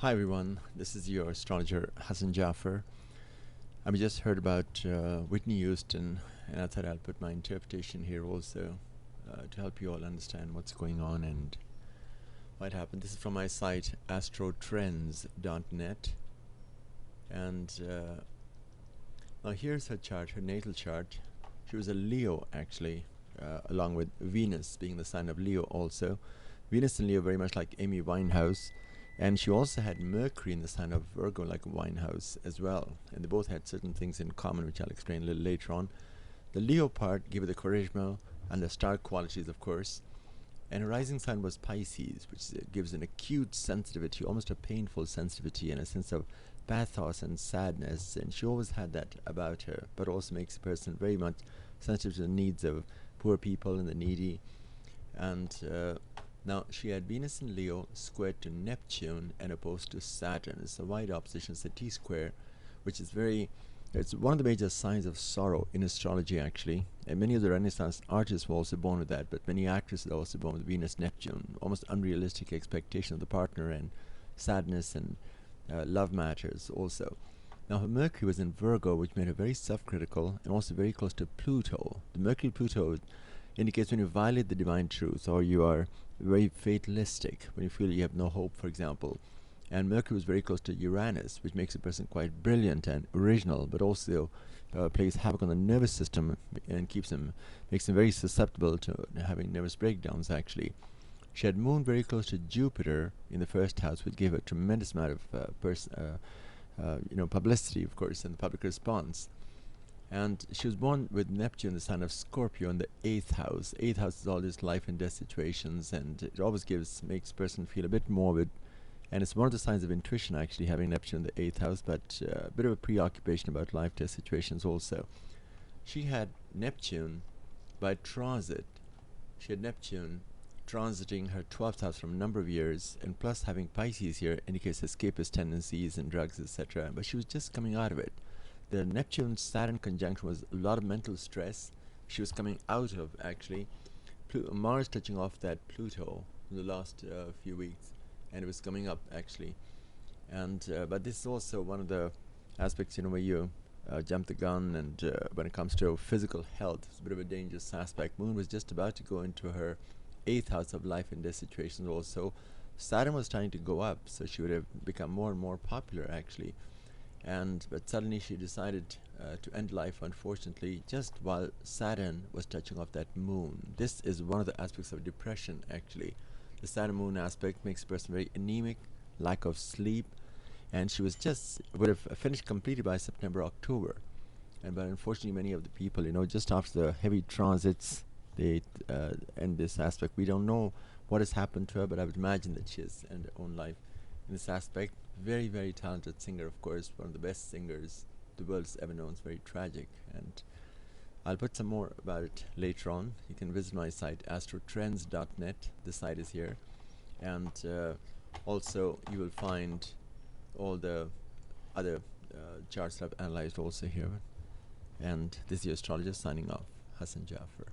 Hi everyone, this is your astrologer Hassan Jaffer. I just heard about Whitney Houston, and I thought I'll put my interpretation here also to help you all understand what's going on and what happened. This is from my site astrotrends.net, and now here's her chart, her natal chart. She was a Leo actually, along with Venus being the sign of Leo also. Venus and Leo very much like Amy Winehouse. And she also had Mercury in the sign of Virgo, like Winehouse as well. And they both had certain things in common, which I'll explain a little later on. The Leo part gave her the charisma and the star qualities, of course. And her rising sign was Pisces, which gives an acute sensitivity, almost a painful sensitivity, and a sense of pathos and sadness. And she always had that about her, but also makes a person very much sensitive to the needs of poor people and the needy. And now, she had Venus in Leo squared to Neptune and opposed to Saturn. It's a wide opposition, it's a T-square, which is it's one of the major signs of sorrow in astrology, actually. And many of the Renaissance artists were also born with that, but many actresses are also born with Venus-Neptune, almost unrealistic expectation of the partner and sadness and love matters also. Now, her Mercury was in Virgo, which made her very self-critical and also very close to Pluto. The Mercury-Pluto indicates when you violate the divine truth, or you are very fatalistic, when you feel you have no hope, for example. And Mercury was very close to Uranus, which makes a person quite brilliant and original, but also plays havoc on the nervous system and makes them very susceptible to having nervous breakdowns, actually. She had Moon very close to Jupiter in the first house, which gave her a tremendous amount of publicity, of course, and the public response. And she was born with Neptune, the sign of Scorpio, in the 8th house. 8th house is all these life and death situations, and it always makes a person feel a bit morbid. And it's one of the signs of intuition, actually, having Neptune in the 8th house, but a bit of a preoccupation about life death situations also. She had Neptune by transit. She had Neptune transiting her 12th house from a number of years, and plus having Pisces here indicates escapist tendencies and drugs, etc. But she was just coming out of it. The Neptune-Saturn conjunction was a lot of mental stress she was coming out of, actually. Mars touching off that Pluto in the last few weeks, and it was coming up, actually. And but this is also one of the aspects, where you jump the gun, and when it comes to physical health, it's a bit of a dangerous aspect. Moon was just about to go into her 8th house of life and death situations also. Saturn was trying to go up, so she would have become more and more popular, actually. But suddenly she decided to end life, unfortunately, just while Saturn was touching off that Moon. This is one of the aspects of depression, actually. The Saturn Moon aspect makes a person very anemic, lack of sleep, and she would have finished completely by September, October. But unfortunately, many of the people, just after the heavy transits, they end this aspect. We don't know what has happened to her, but I would imagine that she has ended her own life in this aspect. Very, very talented singer, of course, one of the best singers the world's ever known. It's very tragic, and I'll put some more about it later on. You can visit my site astrotrends.net. The site is here, and also you will find all the other charts I've analyzed also here. And this is your astrologist signing off, Hassan Jaffer.